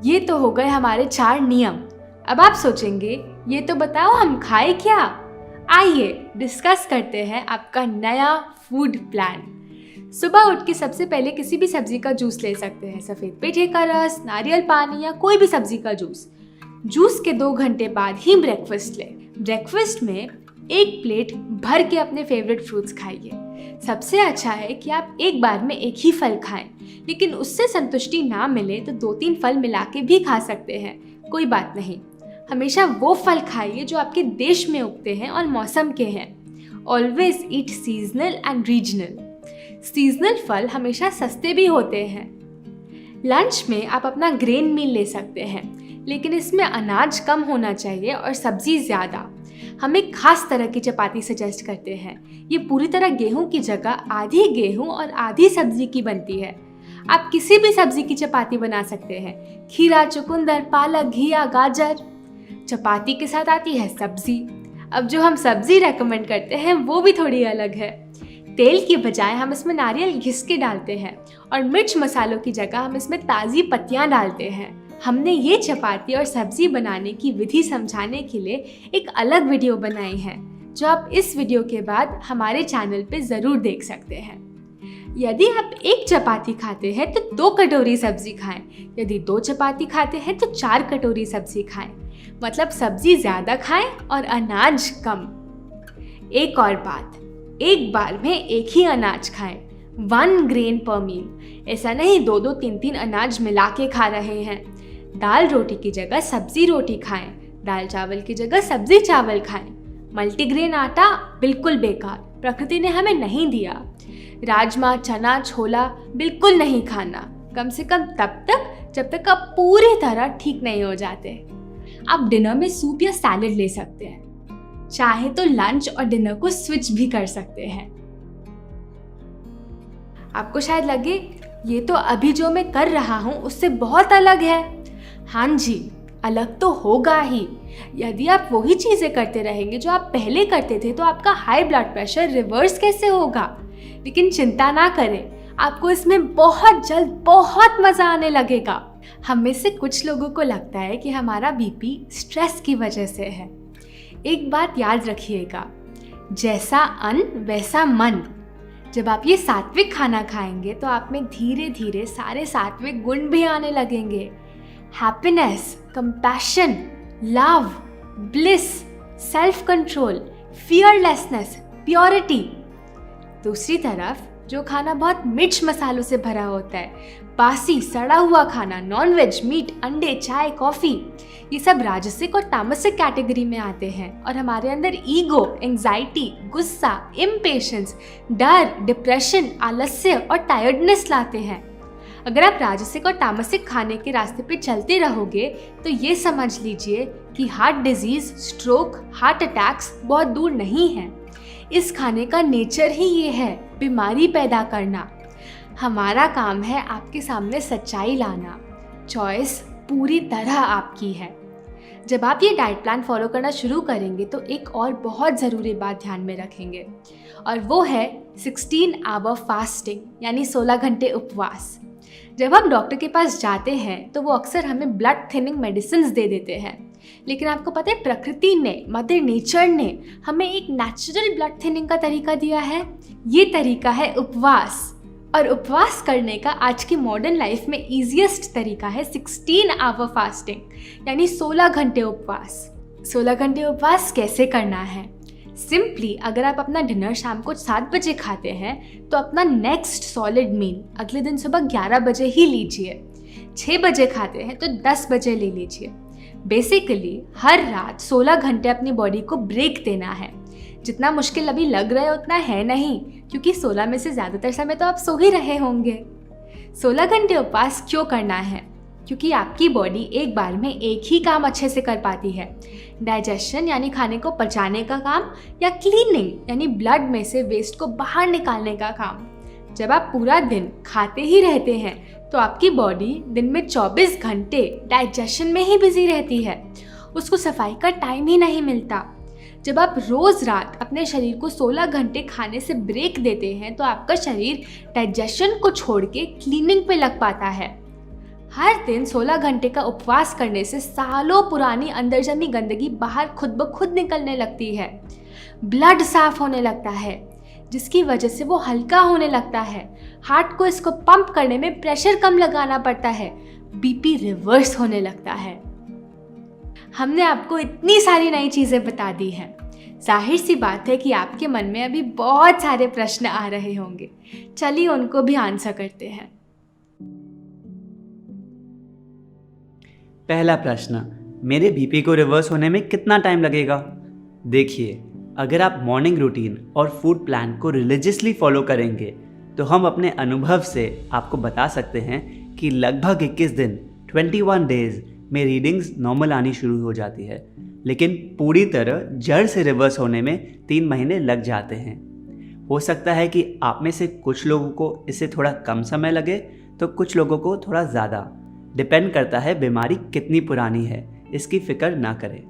ये तो हो गए हमारे 4 नियम। अब आप सोचेंगे ये तो बताओ हम खाए क्या? आइए डिस्कस करते हैं आपका नया फूड प्लान। सुबह उठ के सबसे पहले किसी भी सब्जी का जूस ले सकते हैं, सफ़ेद पेठे का रस, नारियल पानी या कोई भी सब्जी का जूस। जूस के 2 घंटे बाद ही ब्रेकफास्ट लें। ब्रेकफास्ट में एक प्लेट भर के अपने फेवरेट फ्रूट्स खाइए। सबसे अच्छा है कि आप एक बार में एक ही फल खाएं, लेकिन उससे संतुष्टि ना मिले तो 2-3 फल मिला के भी खा सकते हैं, कोई बात नहीं। हमेशा वो फल खाइए जो आपके देश में उगते हैं और मौसम के हैं। Always eat seasonal and regional. Seasonal फल हमेशा सस्ते भी होते हैं। लंच में आप अपना ग्रेन मील ले सकते हैं, लेकिन इसमें अनाज कम होना चाहिए और सब्जी ज़्यादा। हम एक खास तरह की चपाती सजेस्ट करते हैं। ये पूरी तरह गेहूं की जगह आधी गेहूं और आधी सब्जी की बनती है। आप किसी भी सब्जी की चपाती बना सकते हैं, खीरा, चुकंदर, पालक, घिया, गाजर। चपाती के साथ आती है सब्जी। अब जो हम सब्जी रेकमेंड करते हैं वो भी थोड़ी अलग है। तेल की बजाय हम इसमें नारियल घिस के डालते हैं और मिर्च मसालों की जगह हम इसमें ताज़ी पत्तियां डालते हैं। हमने ये चपाती और सब्जी बनाने की विधि समझाने के लिए एक अलग वीडियो बनाई है, जो आप इस वीडियो के बाद हमारे चैनल पे ज़रूर देख सकते हैं। यदि आप एक चपाती खाते हैं तो 2 कटोरी सब्जी खाएं। यदि 2 चपाती खाते हैं तो 4 कटोरी सब्जी खाएं। मतलब सब्जी ज़्यादा खाएं और अनाज कम। एक और बात, एक बार में एक ही अनाज खाएं, 1 ग्रेन पर मील। ऐसा नहीं 2-2, 3-3 अनाज मिला के खा रहे हैं। दाल रोटी की जगह सब्जी रोटी खाएं, दाल चावल की जगह सब्जी चावल खाएं। मल्टीग्रेन आटा बिल्कुल बेकार, प्रकृति ने हमें नहीं दिया। राजमा, चना, छोला बिल्कुल नहीं खाना, कम से कम तब तक जब तक आप पूरी तरह ठीक नहीं हो जाते। आप डिनर में सूप या सैलेड ले सकते हैं। चाहे तो लंच और डिनर को स्विच भी कर सकते हैं। आपको शायद लगे ये तो अभी जो मैं कर रहा हूँ उससे बहुत अलग है। हाँ जी, अलग तो होगा ही। यदि आप वही चीज़ें करते रहेंगे जो आप पहले करते थे तो आपका हाई ब्लड प्रेशर रिवर्स कैसे होगा? लेकिन चिंता ना करें, आपको इसमें बहुत जल्द बहुत मज़ा आने लगेगा। हम में से कुछ लोगों को लगता है कि हमारा बीपी स्ट्रेस की वजह से है। एक बात याद रखिएगा, जैसा अन्न वैसा मन। जब आप ये सात्विक खाना खाएंगे तो आप में धीरे धीरे सारे सात्विक गुण भी आने लगेंगे। Happiness, compassion, love, bliss, self control, fearlessness, purity. दूसरी तरफ जो खाना बहुत मिर्च मसालों से भरा होता है, बासी सड़ा हुआ खाना, नॉनवेज, मीट, अंडे, चाय, कॉफ़ी, ये सब राजसिक और तामसिक कैटेगरी में आते हैं और हमारे अंदर ईगो, एंजाइटी, गुस्सा, इम्पेशेंस, डर, डिप्रेशन, आलस्य और टायर्डनेस लाते हैं। अगर आप राजसिक और तामसिक खाने के रास्ते पे चलते रहोगे तो ये समझ लीजिए कि heart disease, stroke, heart attacks बहुत दूर नहीं है। इस खाने का नेचर ही ये है, बीमारी पैदा करना। हमारा काम है आपके सामने सच्चाई लाना। चॉइस पूरी तरह आपकी है। जब आप ये डाइट प्लान फॉलो करना शुरू करेंगे तो एक और बहुत ज़रूरी बात ध्यान में रखेंगे, और वो है 16 आवर फास्टिंग, यानी 16 घंटे उपवास। जब हम डॉक्टर के पास जाते हैं तो वो अक्सर हमें ब्लड थिनिंग मेडिसिन दे देते हैं, लेकिन आपको पता है प्रकृति ने, मदर नेचर ने हमें एक नेचुरल ब्लड थिनिंग का तरीका दिया है। ये तरीका है उपवास, और उपवास करने का आज की मॉडर्न लाइफ में ईजीएस्ट तरीका है 16 आवर फास्टिंग, यानी 16 घंटे उपवास। 16 घंटे उपवास कैसे करना है? सिंपली अगर आप अपना डिनर शाम को 7 बजे खाते हैं तो अपना नेक्स्ट सॉलिड मील अगले दिन सुबह 11 बजे ही लीजिए। 6 बजे खाते हैं तो 10 बजे ले लीजिए। बेसिकली हर रात 16 घंटे अपनी बॉडी को ब्रेक देना है। जितना मुश्किल अभी लग रहा है उतना है नहीं, क्योंकि 16 में से ज़्यादातर समय तो आप सो ही रहे होंगे। 16 घंटे उपवास क्यों करना है? क्योंकि आपकी बॉडी एक बार में एक ही काम अच्छे से कर पाती है, डाइजेशन यानी खाने को पचाने का काम, या क्लीनिंग यानी ब्लड में से वेस्ट को बाहर निकालने का काम। जब आप पूरा दिन खाते ही रहते हैं तो आपकी बॉडी दिन में 24 घंटे डाइजेशन में ही बिजी रहती है, उसको सफाई का टाइम ही नहीं मिलता। जब आप रोज़ रात अपने शरीर को 16 घंटे खाने से ब्रेक देते हैं तो आपका शरीर डाइजेशन को छोड़ के क्लीनिंग पे लग पाता है। हर दिन 16 घंटे का उपवास करने से सालों पुरानी अंदर जमी गंदगी बाहर खुद ब खुद निकलने लगती है। ब्लड साफ होने लगता है, जिसकी वजह से वो हल्का होने लगता है। हार्ट को इसको पंप करने में प्रेशर कम लगाना पड़ता है। बीपी रिवर्स होने लगता है। हमने आपको इतनी सारी नई चीज़ें बता दी हैं। जाहिर सी बात है कि आपके मन में अभी बहुत सारे प्रश्न आ रहे होंगे। चलिए उनको भी आंसर करते हैं। पहला प्रश्न, मेरे बीपी को रिवर्स होने में कितना टाइम लगेगा? देखिए, अगर आप मॉर्निंग रूटीन और फूड प्लान को रिलीजियसली फॉलो करेंगे तो हम अपने अनुभव से आपको बता सकते हैं कि लगभग 21 दिन 21 डेज में रीडिंग्स नॉर्मल आनी शुरू हो जाती है, लेकिन पूरी तरह जड़ से रिवर्स होने में 3 महीने लग जाते हैं। हो सकता है कि आप में से कुछ लोगों को इससे थोड़ा कम समय लगे तो कुछ लोगों को थोड़ा ज़्यादा। डिपेंड करता है बीमारी कितनी पुरानी है, इसकी फ़िक्र ना करें।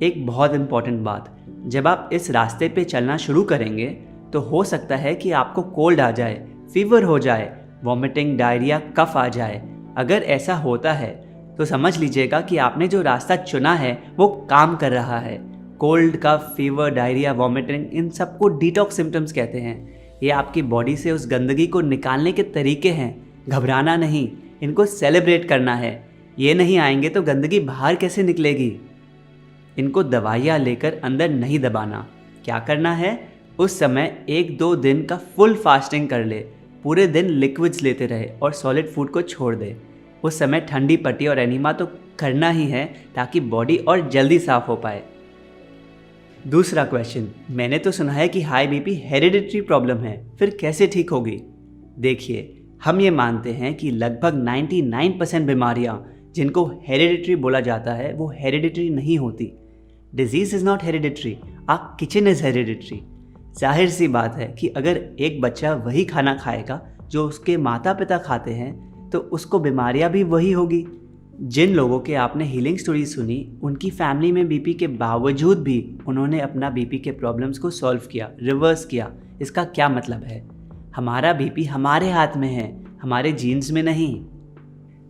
एक बहुत इम्पॉर्टेंट बात, जब आप इस रास्ते पे चलना शुरू करेंगे तो हो सकता है कि आपको कोल्ड आ जाए, फीवर हो जाए, वॉमिटिंग, डायरिया, कफ आ जाए। अगर ऐसा होता है तो समझ लीजिएगा कि आपने जो रास्ता चुना है वो काम कर रहा है। कोल्ड, कफ, फीवर, डायरिया, वॉमिटिंग, इन सबको डिटॉक्स सिम्टम्स कहते हैं। ये आपकी बॉडी से उस गंदगी को निकालने के तरीके हैं। घबराना नहीं, इनको सेलिब्रेट करना है। ये नहीं आएंगे तो गंदगी बाहर कैसे निकलेगी? इनको दवाइयाँ लेकर अंदर नहीं दबाना। क्या करना है, उस समय 1-2 दिन का फुल फास्टिंग कर ले, पूरे दिन लिक्विड्स लेते रहे और सॉलिड फूड को छोड़ दे। उस समय ठंडी पट्टी और एनीमा तो करना ही है ताकि बॉडी और जल्दी साफ हो पाए। दूसरा क्वेश्चन, मैंने तो सुना है कि हाई बीपी हेरिडिटरी प्रॉब्लम है, फिर कैसे ठीक होगी? देखिए, हम ये मानते हैं कि लगभग 99% बीमारियाँ जिनको हेरिडिटरी बोला जाता है वो हेरिडिटरी नहीं होती। Disease is not hereditary, our kitchen is hereditary. जाहिर सी बात है कि अगर एक बच्चा वही खाना खाएगा जो उसके माता पिता खाते हैं तो उसको बीमारियां भी वही होगी। जिन लोगों के आपने हीलिंग स्टोरी सुनी, उनकी फैमिली में बीपी के बावजूद भी उन्होंने अपना बीपी के प्रॉब्लम्स को सॉल्व किया, रिवर्स किया। इसका क्या मतलब है? हमारा बीपी हमारे हाथ में है, हमारे जीन्स में नहीं।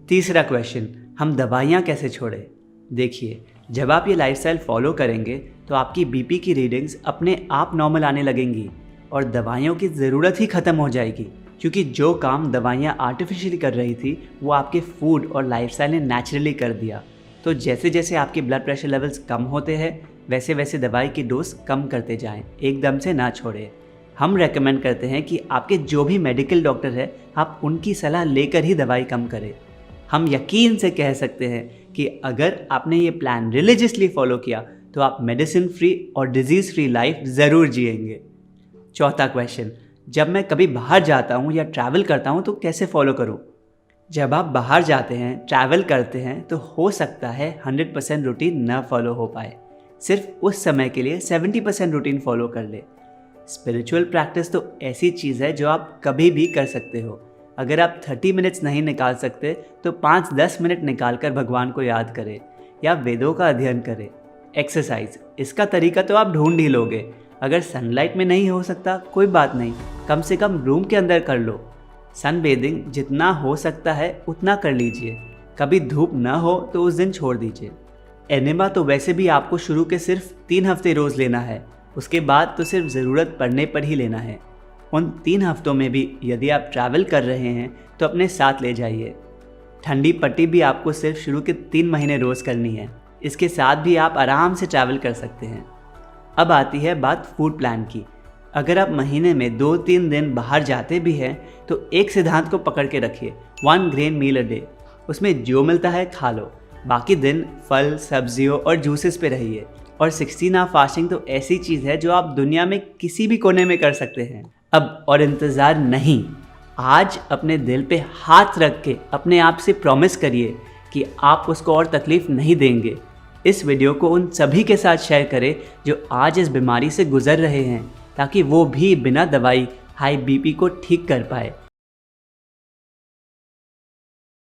तीसरा क्वेश्चन, हम दवाइयाँ कैसे छोड़ें? देखिए, जब आप ये लाइफस्टाइल फॉलो करेंगे तो आपकी बीपी की रीडिंग्स अपने आप नॉर्मल आने लगेंगी और दवाइयों की ज़रूरत ही ख़त्म हो जाएगी, क्योंकि जो काम दवाइयाँ आर्टिफिशियली कर रही थी वो आपके फूड और लाइफस्टाइल ने नेचुरली कर दिया। तो जैसे जैसे आपके ब्लड प्रेशर लेवल्स कम होते हैं वैसे वैसे दवाई की डोज कम करते जाएं, एकदम से ना छोड़ें। हम रेकमेंड करते हैं कि आपके जो भी मेडिकल डॉक्टर है आप उनकी सलाह लेकर ही दवाई कम करें। हम यकीन से कह सकते हैं कि अगर आपने ये प्लान रिलीजियसली फॉलो किया तो आप मेडिसिन फ्री और डिजीज़ फ्री लाइफ ज़रूर जिएंगे। चौथा क्वेश्चन, जब मैं कभी बाहर जाता हूँ या ट्रैवल करता हूँ तो कैसे फॉलो करूँ? जब आप बाहर जाते हैं, ट्रैवल करते हैं तो हो सकता है 100% रूटीन न फॉलो हो पाए। सिर्फ उस समय के लिए 70% रूटीन फॉलो कर ले। स्पिरिचुअल प्रैक्टिस तो ऐसी चीज़ है जो आप कभी भी कर सकते हो। अगर आप 30 मिनट्स नहीं निकाल सकते तो 5-10 मिनट निकाल कर भगवान को याद करें या वेदों का अध्ययन करें। एक्सरसाइज, इसका तरीका तो आप ढूंढ ही लोगे। अगर सनलाइट में नहीं हो सकता कोई बात नहीं, कम से कम रूम के अंदर कर लो। सन बेदिंग जितना हो सकता है उतना कर लीजिए। कभी धूप ना हो तो उस दिन छोड़ दीजिए। एनिमा तो वैसे भी आपको शुरू के सिर्फ 3 हफ्ते रोज़ लेना है, उसके बाद तो सिर्फ ज़रूरत पड़ने पर ही लेना है। उन 3 हफ्तों में भी यदि आप ट्रैवल कर रहे हैं तो अपने साथ ले जाइए। ठंडी पट्टी भी आपको सिर्फ शुरू के 3 महीने रोज़ करनी है, इसके साथ भी आप आराम से ट्रैवल कर सकते हैं। अब आती है बात फूड प्लान की। अगर आप महीने में 2-3 दिन बाहर जाते भी हैं तो एक सिद्धांत को पकड़ के रखिए, 1 ग्रेन मील अ डे। उसमें जो मिलता है खा लो, बाकी दिन फल, सब्जियों और जूसेस पे रहिए। और 16 आवर फास्टिंग तो ऐसी चीज़ है जो आप दुनिया में किसी भी कोने में कर सकते हैं। अब और इंतज़ार नहीं, आज अपने दिल पे हाथ रख के अपने आप से प्रॉमिस करिए कि आप उसको और तकलीफ़ नहीं देंगे। इस वीडियो को उन सभी के साथ शेयर करें जो आज इस बीमारी से गुजर रहे हैं, ताकि वो भी बिना दवाई हाई बीपी को ठीक कर पाए।